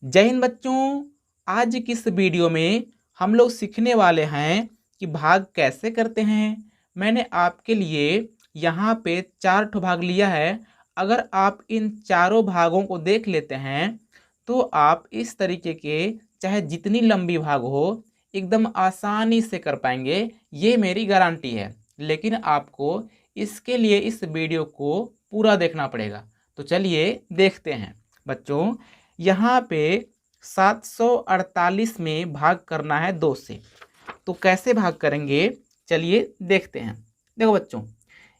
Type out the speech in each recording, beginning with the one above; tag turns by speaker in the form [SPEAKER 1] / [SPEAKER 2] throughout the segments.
[SPEAKER 1] जय हिंद बच्चों। आज की इस वीडियो में हम लोग सीखने वाले हैं कि भाग कैसे करते हैं। मैंने आपके लिए यहाँ पे 4 ठो भाग लिया है। अगर आप इन चारों भागों को देख लेते हैं तो आप इस तरीके के चाहे जितनी लंबी भाग हो एकदम आसानी से कर पाएंगे, ये मेरी गारंटी है। लेकिन आपको इसके लिए इस वीडियो को पूरा देखना पड़ेगा। तो चलिए देखते हैं बच्चों। यहाँ पे 748 में भाग करना है 2 से, तो कैसे भाग करेंगे चलिए देखते हैं। देखो बच्चों,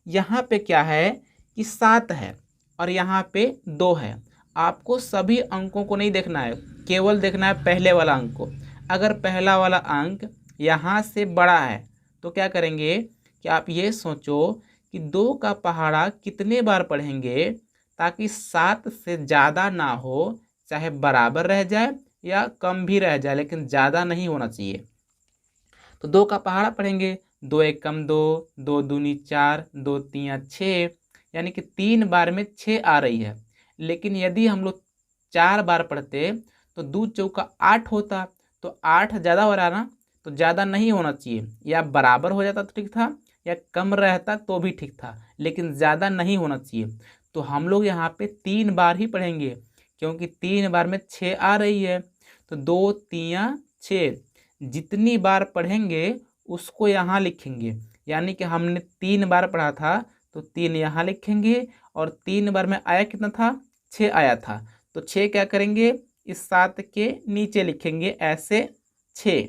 [SPEAKER 1] यहाँ पे क्या है कि 7 है और यहाँ पे 2 है। आपको सभी अंकों को नहीं देखना है, केवल देखना है पहले वाला अंक को। अगर पहला वाला अंक यहाँ से बड़ा है तो क्या करेंगे कि आप ये सोचो कि 2 का पहाड़ा कितने बार पढ़ेंगे ताकि 7 से ज़्यादा ना हो, चाहे बराबर रह जाए या कम भी रह जाए लेकिन ज़्यादा नहीं होना चाहिए। तो 2 का पहाड़ा पढ़ेंगे, 2 एक कम 2, 2 दूनी 4, 2 तियाँ 6, यानी कि 3 बार में 6 आ रही है। लेकिन यदि हम लोग 4 बार पढ़ते तो 2 चौका 8 होता, तो 8 ज़्यादा हो रहा ना, तो ज़्यादा नहीं होना चाहिए। या बराबर हो जाता तो ठीक था या कम रहता तो भी ठीक था, लेकिन ज़्यादा नहीं होना चाहिए। तो हम लोग यहाँ पे 3 बार ही पढ़ेंगे क्योंकि 3 बार में 6 आ रही है। तो 2 तियाँ 6, जितनी बार पढ़ेंगे उसको यहाँ लिखेंगे। यानी कि हमने 3 बार पढ़ा था तो 3 यहाँ लिखेंगे, और 3 बार में आया कितना था, 6 आया था। तो 6 क्या करेंगे, इस 7 के नीचे लिखेंगे ऐसे 6।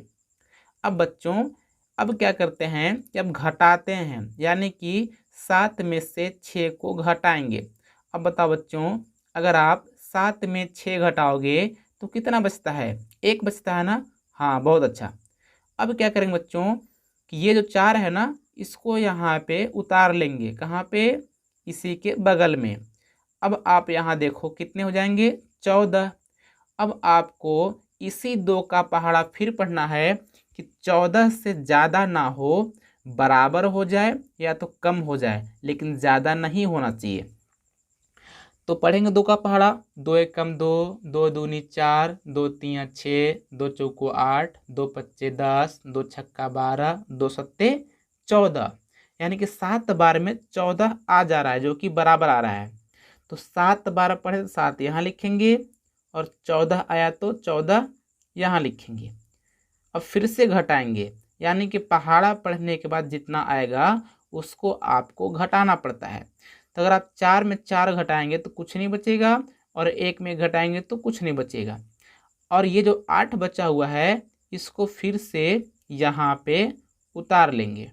[SPEAKER 1] अब बच्चों अब क्या करते हैं कि अब घटाते हैं, यानी कि 7 में से 6 को घटाएंगे। अब बताओ बच्चों, अगर आप 7 में 6 घटाओगे तो कितना बचता है, 1 बचता है ना। हाँ, बहुत अच्छा। अब क्या करेंगे बच्चों कि ये जो 4 है ना, इसको यहाँ पे उतार लेंगे। कहाँ पे, इसी के बगल में। अब आप यहाँ देखो कितने हो जाएंगे, 14। अब आपको इसी 2 का पहाड़ा फिर पढ़ना है कि 14 से ज़्यादा ना हो, बराबर हो जाए या तो कम हो जाए, लेकिन ज़्यादा नहीं होना चाहिए। तो पढ़ेंगे 2 का पहाड़ा, 2 एक कम 2, 2 दूनी 4, 2 तियाँ 6, 2 चौको 8, 2 पच्चे 10, 2 छक्का 12, 2 सत्ते 14, यानी कि 7 बार में 14 आ जा रहा है, जो कि बराबर आ रहा है। तो 7 बार पढ़े तो 7 यहाँ लिखेंगे, और 14 आया तो 14 यहाँ लिखेंगे। अब फिर से घटाएंगे, यानी कि पहाड़ा पढ़ने के बाद जितना आएगा उसको आपको घटाना पड़ता है। तो अगर आप 4 में 4 घटाएंगे तो कुछ नहीं बचेगा, और 1 में घटाएंगे तो कुछ नहीं बचेगा। और ये जो 8 बचा हुआ है इसको फिर से यहाँ पे उतार लेंगे।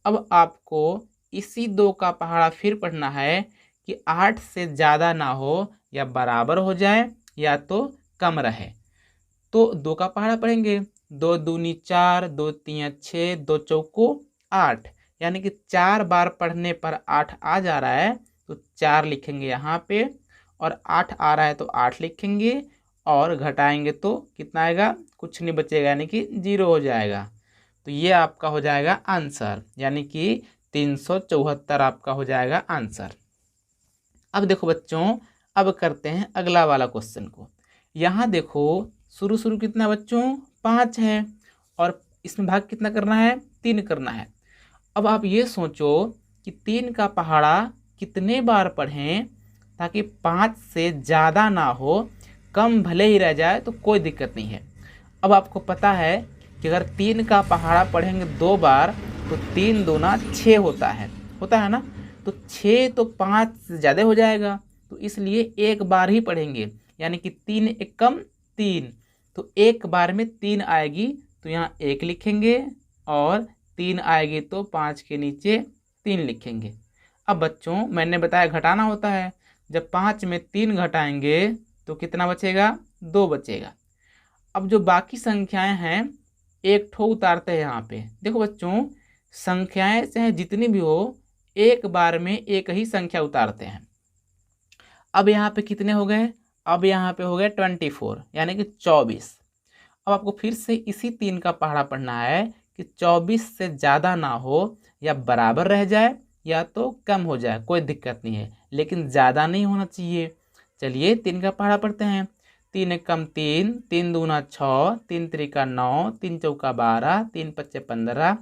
[SPEAKER 1] अब आपको इसी 2 का पहाड़ा फिर पढ़ना है कि 8 से ज़्यादा ना हो, या बराबर हो जाए या तो कम रहे। तो 2 का पहाड़ा पढ़ेंगे, 2 दूनी 4, 2 तियाँ 6, 2 चौको 8, यानी कि 4 बार पढ़ने पर 8 आ जा रहा है तो 4 लिखेंगे यहाँ पे, और 8 आ रहा है तो 8 लिखेंगे, और घटाएंगे तो कितना आएगा, कुछ नहीं बचेगा, यानी कि 0 हो जाएगा। तो ये आपका हो जाएगा आंसर, यानी कि 374 आपका हो जाएगा आंसर। अब देखो बच्चों, अब करते हैं अगला वाला क्वेश्चन को। यहाँ देखो शुरू शुरू कितना बच्चों, 5 है, और इसमें भाग कितना करना है, 3 करना है। अब आप ये सोचो कि 3 का पहाड़ा कितने बार पढ़ें ताकि 5 से ज़्यादा ना हो, कम भले ही रह जाए तो कोई दिक्कत नहीं है। अब आपको पता है कि अगर 3 का पहाड़ा पढ़ेंगे 2 बार तो 3 दूना 6 होता है ना। तो 6 तो 5 से ज़्यादा हो जाएगा, तो इसलिए 1 बार ही पढ़ेंगे, यानी कि 3 एक कम 3, तो 1 बार में 3 आएगी तो यहाँ 1 लिखेंगे, और 3 आएगी तो 5 के नीचे 3 लिखेंगे। अब बच्चों मैंने बताया घटाना होता है, जब 5 में 3 घटाएंगे तो कितना बचेगा, 2 बचेगा। अब जो बाकी संख्याएं हैं एक ठो उतारते हैं यहाँ पे। देखो बच्चों, संख्याएं चाहे जितनी भी हो, एक बार में एक ही संख्या उतारते हैं। अब यहाँ पे कितने हो गए, अब यहाँ पे हो गए 24, यानी कि 24। अब आपको फिर से इसी 3 का पहाड़ा पढ़ना है कि 24 से ज़्यादा ना हो, या बराबर रह जाए या तो कम हो जाए, कोई दिक्कत नहीं है, लेकिन ज़्यादा नहीं होना चाहिए। चलिए 3 का पहाड़ा पढ़ते हैं। 3 एकम 3, 3 दूना 6, 3 त्रिका 9, 3 चौका 12, 3 पच्चे 15,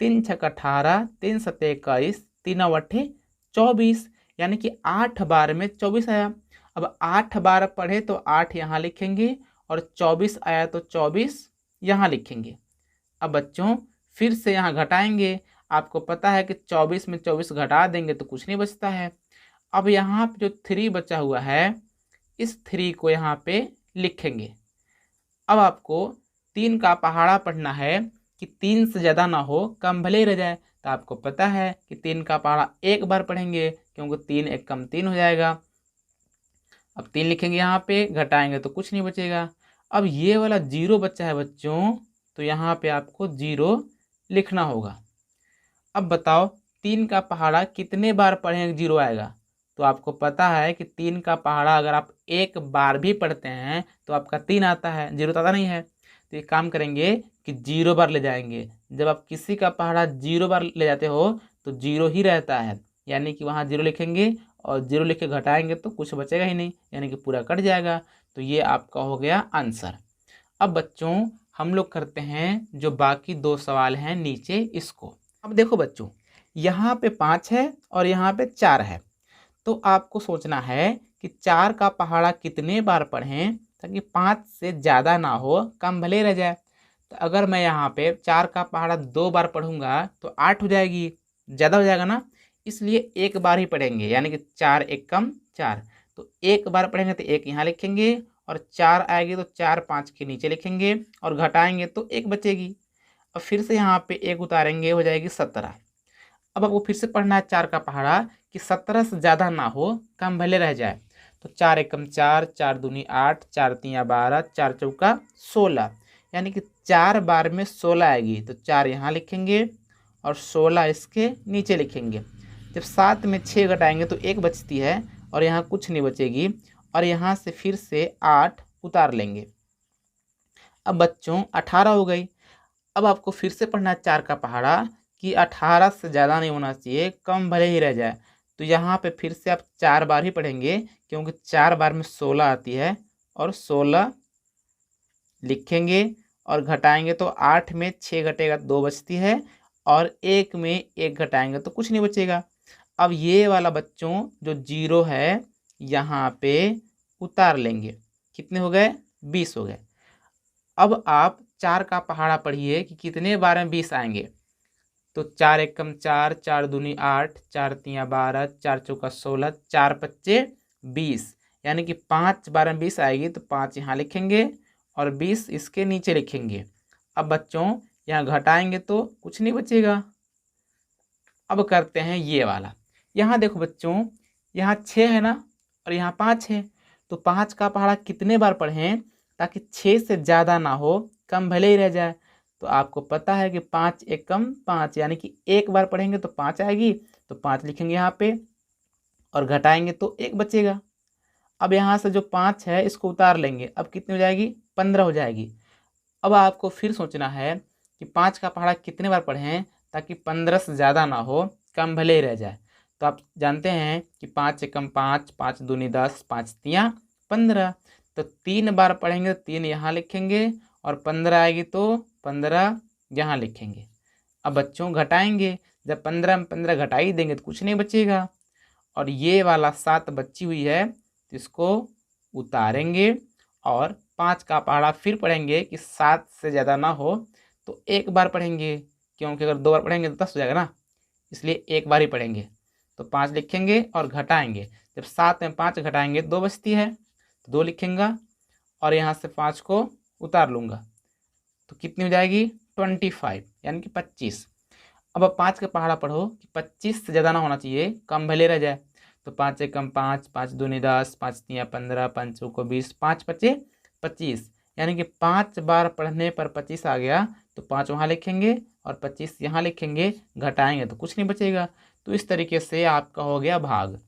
[SPEAKER 1] 3 छक्का 18, 3 सत्ते 21, 3 अट्ठे 24, यानी कि 8 बार में 24 आया। अब 8 बार पढ़े तो 8 यहाँ लिखेंगे और 24 आया तो 24 यहाँ लिखेंगे। अब बच्चों फिर से यहाँ घटाएंगे। आपको पता है कि 24 में 24 घटा देंगे तो कुछ नहीं बचता है। अब यहाँ पे जो 3 बचा हुआ है इस 3 को यहाँ पे लिखेंगे। अब आपको 3 का पहाड़ा पढ़ना है कि 3 से ज़्यादा ना हो, कम भले ही रह जाए। तो आपको पता है कि 3 का पहाड़ा एक बार पढ़ेंगे क्योंकि 3 एक कम 3 हो जाएगा। अब 3 लिखेंगे यहाँ पे, घटाएंगे तो कुछ नहीं बचेगा। अब ये वाला 0 बचा है बच्चों, तो यहाँ पे आपको 0 लिखना होगा। अब बताओ 3 का पहाड़ा कितने बार पढ़ेंगे 0 आएगा। तो आपको पता है कि 3 का पहाड़ा अगर आप एक बार भी पढ़ते हैं तो आपका 3 आता है, 0 तो आता नहीं है। तो ये काम करेंगे कि 0 बार ले जाएंगे। जब आप किसी का पहाड़ा 0 बार ले जाते हो तो 0 ही रहता है, यानी कि वहाँ 0 लिखेंगे और 0 लिख के घटाएंगे तो कुछ बचेगा ही नहीं, यानी कि पूरा कट जाएगा। तो ये आपका हो गया आंसर। अब बच्चों हम लोग करते हैं जो बाकी 2 सवाल हैं नीचे इसको। अब देखो बच्चों यहाँ पे 5 है और यहाँ पे 4 है, तो आपको सोचना है कि 4 का पहाड़ा कितने बार पढ़ें ताकि 5 से ज़्यादा ना हो, कम भले रह जाए। तो अगर मैं यहाँ पे 4 का पहाड़ा 2 बार पढ़ूंगा तो 8 हो जाएगी, ज़्यादा हो जाएगा ना, इसलिए एक बार ही पढ़ेंगे, यानी कि 4 एक कम 4। तो एक बार पढ़ेंगे तो 1 यहाँ लिखेंगे और 4 आएगी तो 4 5 के नीचे लिखेंगे और घटाएंगे तो 1 बचेगी। अब फिर से यहाँ पे 1 उतारेंगे, हो जाएगी 17। अब आपको फिर से पढ़ना है 4 का पहाड़ा कि 17 से ज़्यादा ना हो, कम भले रह जाए। तो 4 एकम 4, 4 दूनी 8, 4 तिया 12, 4 चौका 16, यानी कि 4 बार में 16 आएगी। तो 4 यहाँ लिखेंगे और 16 इसके नीचे लिखेंगे। जब 7 में 6 घटाएंगे तो 1 बचती है और यहाँ कुछ नहीं बचेगी, और यहाँ से फिर से 8 उतार लेंगे। अब बच्चों 18 हो गई। अब आपको फिर से पढ़ना है 4 का पहाड़ा कि 18 से ज़्यादा नहीं होना चाहिए, कम भले ही रह जाए। तो यहाँ पे फिर से आप 4 बार ही पढ़ेंगे क्योंकि 4 बार में 16 आती है और 16 लिखेंगे और घटाएंगे तो 8 में 6 घटेगा 2 बचती है और 1 में 1 घटाएंगे तो कुछ नहीं बचेगा। अब ये वाला बच्चों जो 0 है यहाँ पे उतार लेंगे। कितने हो गए? 20 हो गए। अब आप 4 का पहाड़ा पढ़िए कि कितने बार में 20 आएंगे। तो 4 एकम 4, 4 दूनी 8, 4 तिया 12, 4 चौका 16, 4 पच्चे 20, यानी कि 5 बार में 20 आएगी तो 5 यहाँ लिखेंगे और 20 इसके नीचे लिखेंगे। अब बच्चों यहाँ घटाएंगे तो कुछ नहीं बचेगा। अब करते हैं ये वाला। यहाँ देखो बच्चों, यहाँ 6 है ना और यहाँ 5 है, तो 5 का पहाड़ा कितने बार पढ़ें ताकि 6 से ज़्यादा ना हो, कम भले ही रह जाए। तो आपको पता है कि 5 एकम 5, यानी कि एक बार पढ़ेंगे तो 5 आएगी, तो 5 लिखेंगे यहाँ पे और घटाएंगे तो 1 बचेगा। अब यहाँ से जो 5 है इसको उतार लेंगे, अब कितनी हो जाएगी? 15 हो जाएगी। अब आपको फिर सोचना है कि 5 का पहाड़ा कितने बार पढ़ें ताकि 15 से ज़्यादा ना हो, कम भले ही रह जाए। तो आप जानते हैं कि 5 एकम 5, 5 दूनी 10, 5 तिया 15, तो 3 बार पढ़ेंगे तो 3 यहाँ लिखेंगे और 15 आएगी तो 15 यहाँ लिखेंगे। अब बच्चों घटाएंगे, जब 15 में 15 घटा ही देंगे तो कुछ नहीं बचेगा। और ये वाला 7 बची हुई है तो इसको उतारेंगे और 5 का पहाड़ा फिर पढ़ेंगे कि 7 से ज़्यादा ना हो, तो एक बार पढ़ेंगे क्योंकि अगर 2 बार पढ़ेंगे तो 10 हो जाएगा ना, इसलिए एक बार ही पढ़ेंगे। तो 5 लिखेंगे और घटाएंगे, जब 7 में 5 घटाएंगे 2 बचती है तो 2 लिखेंगे और यहाँ से 5 को उतार लूँगा तो कितनी हो जाएगी? 25, यानी कि 25। अब 5 का पहाड़ा पढ़ो कि 25 से ज़्यादा ना होना चाहिए, कम भले रह जाए। तो 5 एकम 5, 5 दूनी 10, 5 तिया 15, 5 चौको 20, 5 पचे 25, यानी कि 5 बार पढ़ने पर 25 आ गया, तो 5 वहाँ लिखेंगे और 25 यहाँ लिखेंगे, घटाएंगे तो कुछ नहीं बचेगा। तो इस तरीके से आपका हो गया भाग।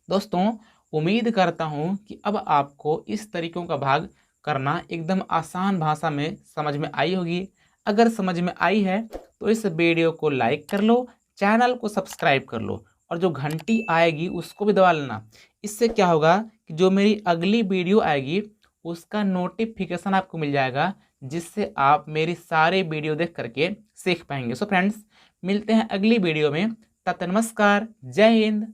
[SPEAKER 1] दोस्तों उम्मीद करता हूँ कि अब आपको इस तरीकों का भाग करना एकदम आसान भाषा में समझ में आई होगी। अगर समझ में आई है तो इस वीडियो को लाइक कर लो, चैनल को सब्सक्राइब कर लो और जो घंटी आएगी उसको भी दबा लेना। इससे क्या होगा कि जो मेरी अगली वीडियो आएगी उसका नोटिफिकेशन आपको मिल जाएगा, जिससे आप मेरी सारे वीडियो देख करके सीख पाएंगे। सो फ्रेंड्स, मिलते हैं अगली वीडियो में, तब तक नमस्कार, जय हिंद।